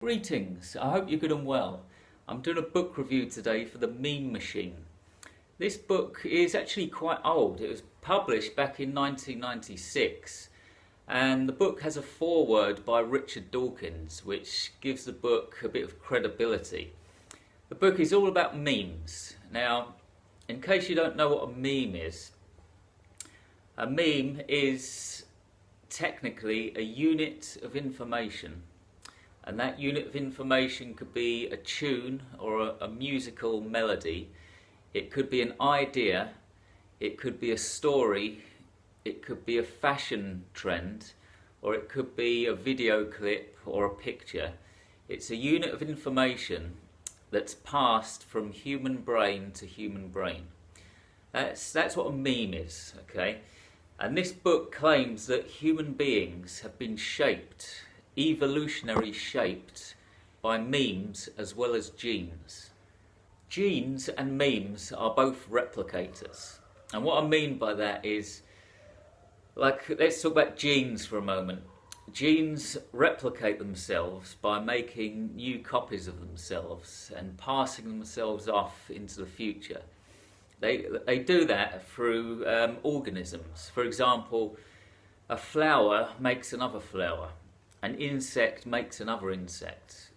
Greetings, I hope you're good and well. I'm doing a book review today for The Meme Machine. This book is actually quite old. It was published back in 1996, and the book has a foreword by Richard Dawkins, which gives the book a bit of credibility. The book is all about memes. Now, in case you don't know what a meme is, a meme is technically a unit of information. And that unit of information could be a tune or a musical melody. It could be an idea. It could be a story. It could be a fashion trend. Or it could be a video clip or a picture. It's a unit of information that's passed from human brain to human brain. That's what a meme is, okay? And this book claims that human beings have been shaped, evolutionary shaped, by memes as well as genes. Genes and memes are both replicators. And what I mean by that is, let's talk about genes for a moment. Genes replicate themselves by making new copies of themselves and passing themselves off into the future. They do that through organisms. For example, a flower makes another flower. An insect makes another insect.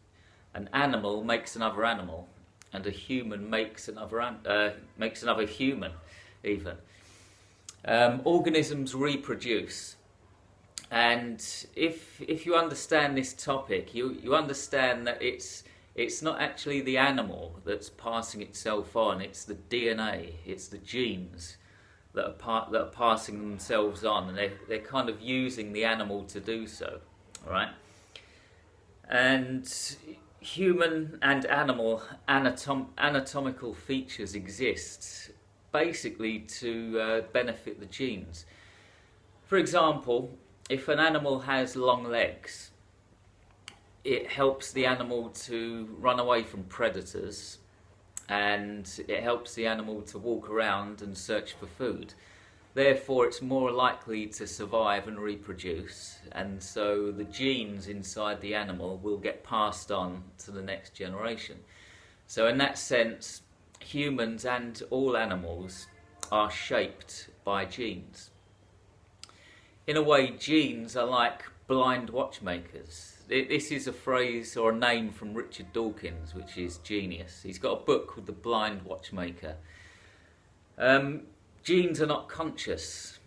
An animal makes another animal. And a human makes another human, even. Organisms reproduce. And if you understand this topic, you understand that it's not actually the animal that's passing itself on, it's the DNA, it's the genes that are passing themselves on, and they're kind of using the animal to do so, right? And human and animal anatomical features exist basically to benefit the genes. For example, if an animal has long legs, it helps the animal to run away from predators, and it helps the animal to walk around and search for food. Therefore, it's more likely to survive and reproduce, and so the genes inside the animal will get passed on to the next generation. So in that sense, humans and all animals are shaped by genes. In a way, genes are like blind watchmakers. This is a phrase or a name from Richard Dawkins, which is genius. He's got a book called The Blind Watchmaker. Genes are not conscious,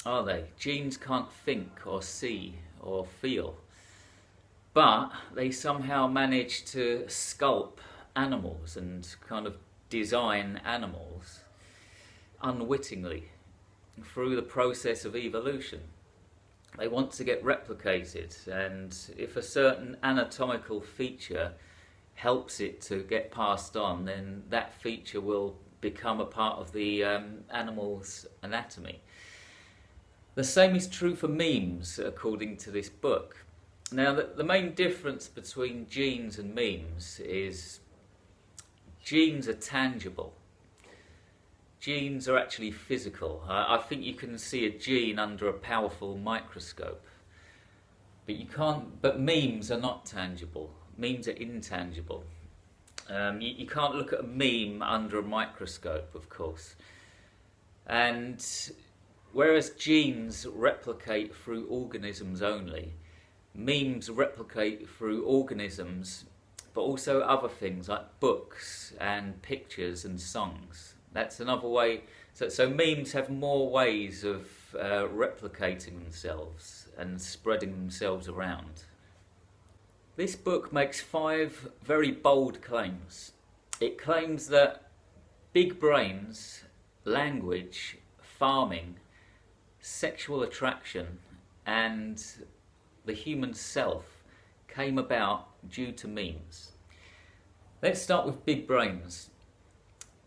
are they? Genes can't think or see or feel. But they somehow manage to sculpt animals and kind of design animals unwittingly through the process of evolution. They want to get replicated, and if a certain anatomical feature helps it to get passed on, then that feature will become a part of the animal's anatomy. The same is true for memes, according to this book. Now, the main difference between genes and memes is genes are tangible. Genes are actually physical. I think you can see a gene under a powerful microscope. But you can't. But memes are not tangible. Memes are intangible. You can't look at a meme under a microscope, of course. And whereas genes replicate through organisms only, memes replicate through organisms, but also other things like books and pictures and songs. That's another way. So memes have more ways of replicating themselves and spreading themselves around. This book makes 5 very bold claims. It claims that big brains, language, farming, sexual attraction, and the human self came about due to memes. Let's start with big brains.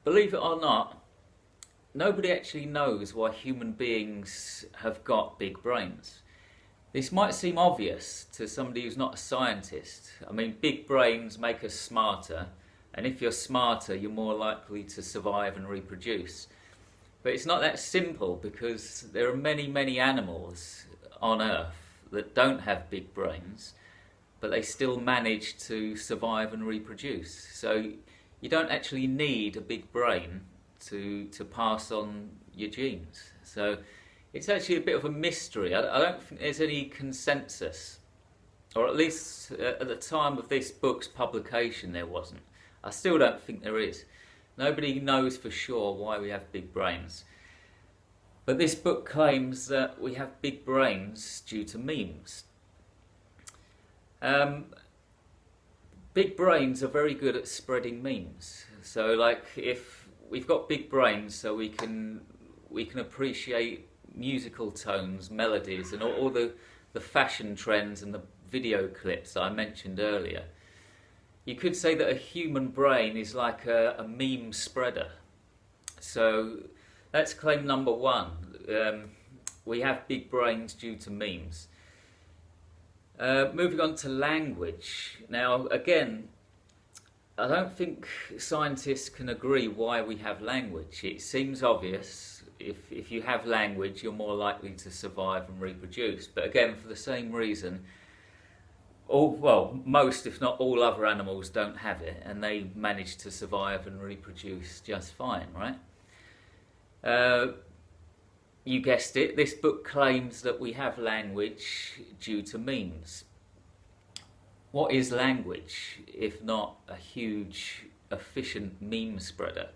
Believe it or not, nobody actually knows why human beings have got big brains. This might seem obvious to somebody who's not a scientist. I mean, big brains make us smarter, and if you're smarter, you're more likely to survive and reproduce. But it's not that simple, because there are many, many animals on Earth that don't have big brains, but they still manage to survive and reproduce. So you don't actually need a big brain to pass on your genes. So it's actually a bit of a mystery. I don't think there's any consensus, or at least at the time of this book's publication there wasn't. I still don't think there is. Nobody knows for sure why we have big brains. But this book claims that we have big brains due to memes. Big brains are very good at spreading memes. So like if we've got big brains so we can appreciate musical tones, melodies and all the fashion trends and the video clips that I mentioned earlier. You could say that a human brain is like a meme spreader. So that's claim number one. We have big brains due to memes. Moving on to language. Now, again, I don't think scientists can agree why we have language. It seems obvious. If you have language, you're more likely to survive and reproduce. But again, for the same reason, most, if not all, other animals don't have it, and they manage to survive and reproduce just fine, right? You guessed it, this book claims that we have language due to memes. What is language if not a huge, efficient meme spreader?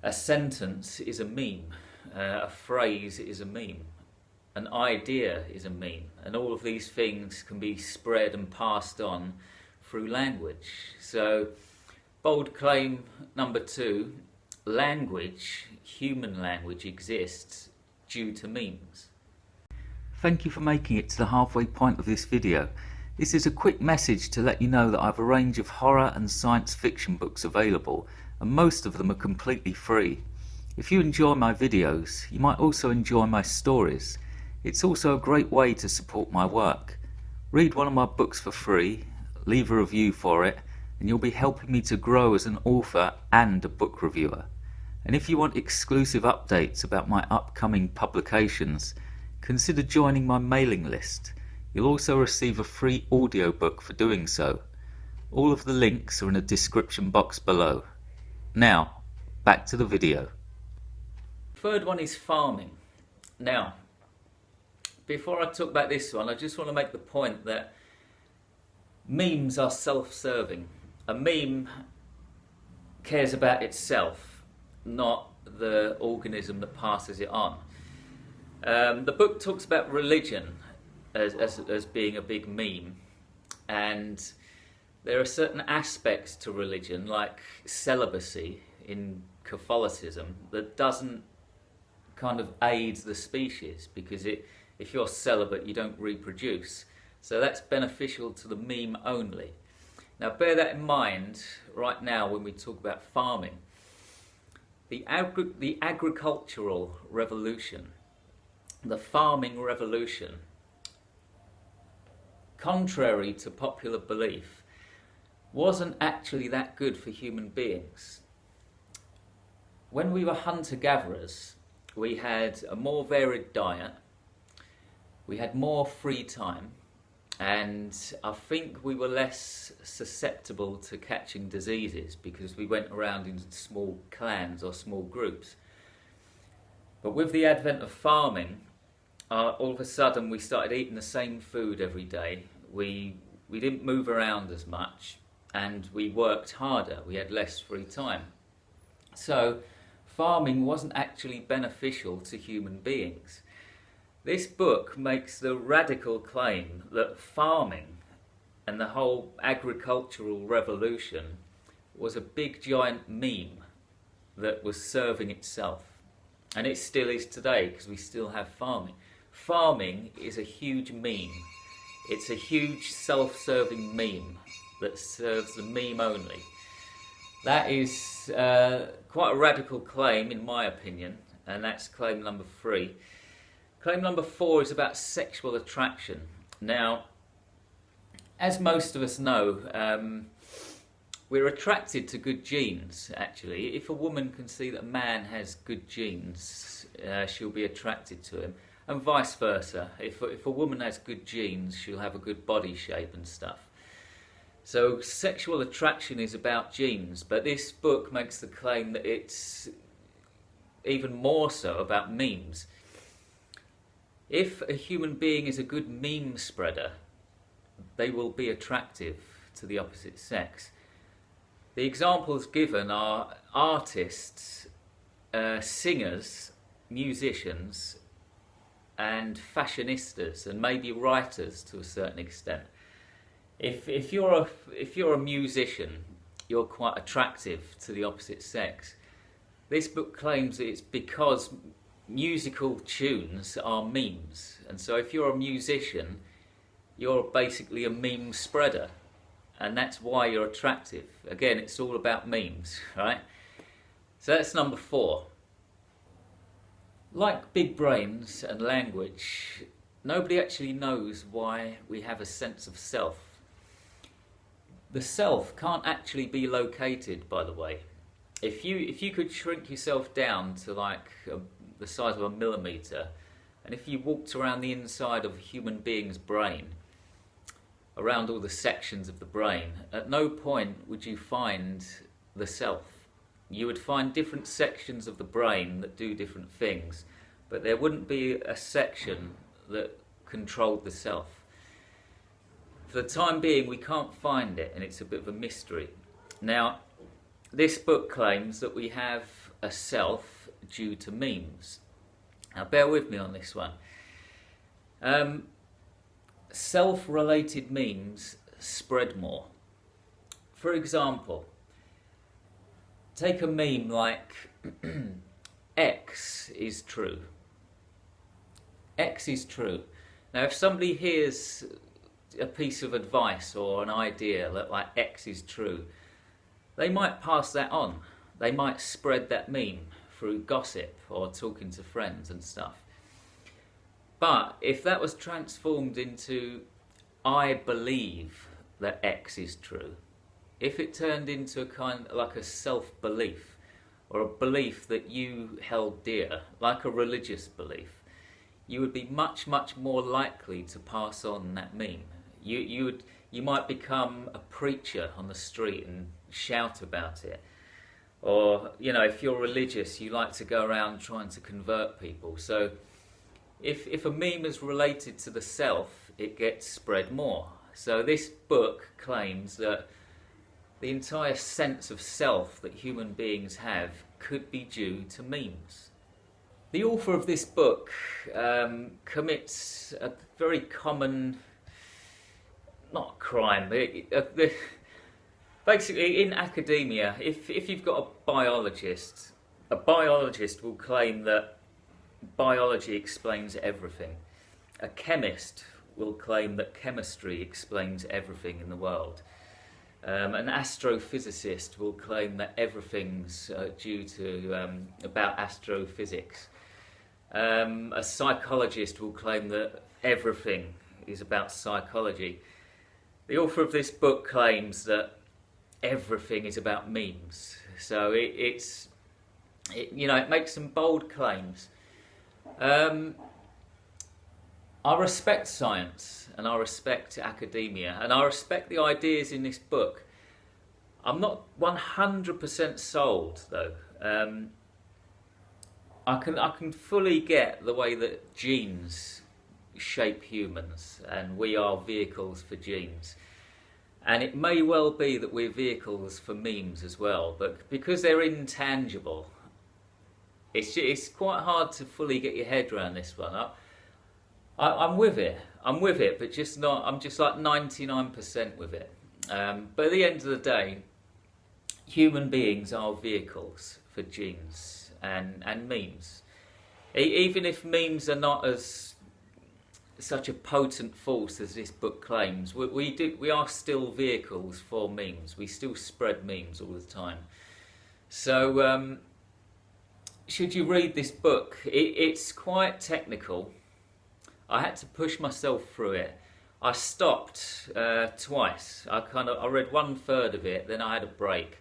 A sentence is a meme, a phrase is a meme, an idea is a meme, and all of these things can be spread and passed on through language. So, bold claim number two, language, human language, exists due to memes. Thank you for making it to the halfway point of this video. This is a quick message to let you know that I have a range of horror and science fiction books available, and most of them are completely free. If you enjoy my videos, you might also enjoy my stories. It's also a great way to support my work. Read one of my books for free, leave a review for it, and you'll be helping me to grow as an author and a book reviewer. And if you want exclusive updates about my upcoming publications, consider joining my mailing list. You'll also receive a free audiobook for doing so. All of the links are in the description box below. Now, back to the video. Third one is farming. Now, before I talk about this one, I just want to make the point that memes are self-serving. A meme cares about itself, not the organism that passes it on. The book talks about religion as being a big meme, and there are certain aspects to religion, like celibacy in Catholicism, that doesn't kind of aid the species, because if you're celibate you don't reproduce. So that's beneficial to the meme only. Now bear that in mind right now when we talk about farming. The agricultural revolution, the farming revolution, contrary to popular belief, wasn't actually that good for human beings. When we were hunter-gatherers, we had a more varied diet, we had more free time, and I think we were less susceptible to catching diseases because we went around in small clans or small groups. But with the advent of farming, all of a sudden we started eating the same food every day. We didn't move around as much, and we worked harder. We had less free time. So farming wasn't actually beneficial to human beings. This book makes the radical claim that farming and the whole agricultural revolution was a big giant meme that was serving itself. And it still is today, because we still have farming. Farming is a huge meme. It's a huge self-serving meme that serves the meme only. That is quite a radical claim in my opinion, and that's claim number 3. Claim number 4 is about sexual attraction. Now, as most of us know, we're attracted to good genes, actually. If a woman can see that a man has good genes, she'll be attracted to him. and vice versa. If a woman has good genes, she'll have a good body shape and stuff. So sexual attraction is about genes, but this book makes the claim that it's even more so about memes. If a human being is a good meme spreader, they will be attractive to the opposite sex. The examples given are artists, singers, musicians, and fashionistas, and maybe writers to a certain extent. If you're a musician, you're quite attractive to the opposite sex. This book claims it's because musical tunes are memes, and so if you're a musician, you're basically a meme spreader, and that's why you're attractive. Again, it's all about memes, right? So that's number 4. Like big brains and language, nobody actually knows why we have a sense of self. The self can't actually be located, by the way. If you could shrink yourself down to the size of a millimetre, and if you walked around the inside of a human being's brain, around all the sections of the brain, at no point would you find the self. You would find different sections of the brain that do different things, but there wouldn't be a section that controlled the self. For the time being, we can't find it, and it's a bit of a mystery. Now, this book claims that we have a self due to memes. Now, bear with me on this one. Self-related memes spread more. For example, take a meme like X is true. X is true. Now, if somebody hears a piece of advice or an idea that like X is true, they might pass that on. They might spread that meme through gossip or talking to friends and stuff. But if that was transformed into I believe that X is true, if it turned into a kind of like a self-belief or a belief that you held dear, like a religious belief, you would be much, much more likely to pass on that meme. You might become a preacher on the street and shout about it. Or, if you're religious, you like to go around trying to convert people. So if a meme is related to the self, it gets spread more. So this book claims that the entire sense of self that human beings have could be due to memes. The author of this book commits a very common, not crime, but basically in academia, if you've got a biologist will claim that biology explains everything. A chemist will claim that chemistry explains everything in the world. An astrophysicist will claim that everything's due to about astrophysics. A psychologist will claim that everything is about psychology. The author of this book claims that everything is about memes. So it makes some bold claims. I respect science and I respect academia and I respect the ideas in this book. I'm not 100% sold though. I can fully get the way that genes shape humans and we are vehicles for genes. And it may well be that we're vehicles for memes as well, but because they're intangible, it's quite hard to fully get your head around this one. I'm with it, but just not. I'm just like 99% with it. But at the end of the day, human beings are vehicles for genes and memes. Even if memes are not as such a potent force as this book claims, we are still vehicles for memes. We still spread memes all the time. So should you read this book? It's quite technical. I had to push myself through it. I stopped twice. I read 1/3 of it, then I had a break.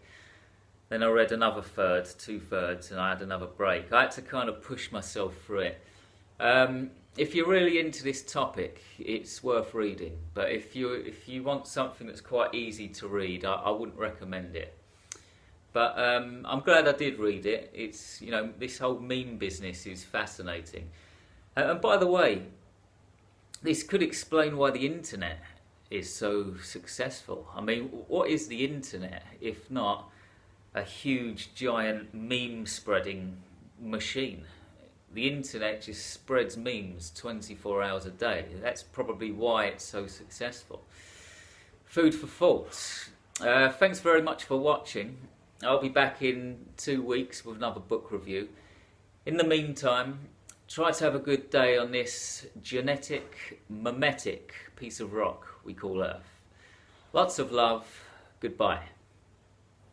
Then I read another third, 2/3, and I had another break. I had to kind of push myself through it. if you're really into this topic, it's worth reading. But if you want something that's quite easy to read, I wouldn't recommend it. But I'm glad I did read it. It's, this whole meme business is fascinating. And by the way, this could explain why the internet is so successful. I mean, what is the internet if not a huge, giant meme spreading machine? The internet just spreads memes 24 hours a day. That's probably why it's so successful. Food for thought. Thanks very much for watching. I'll be back in 2 weeks with another book review. In the meantime, try to have a good day on this genetic, mimetic piece of rock we call Earth. Lots of love. Goodbye.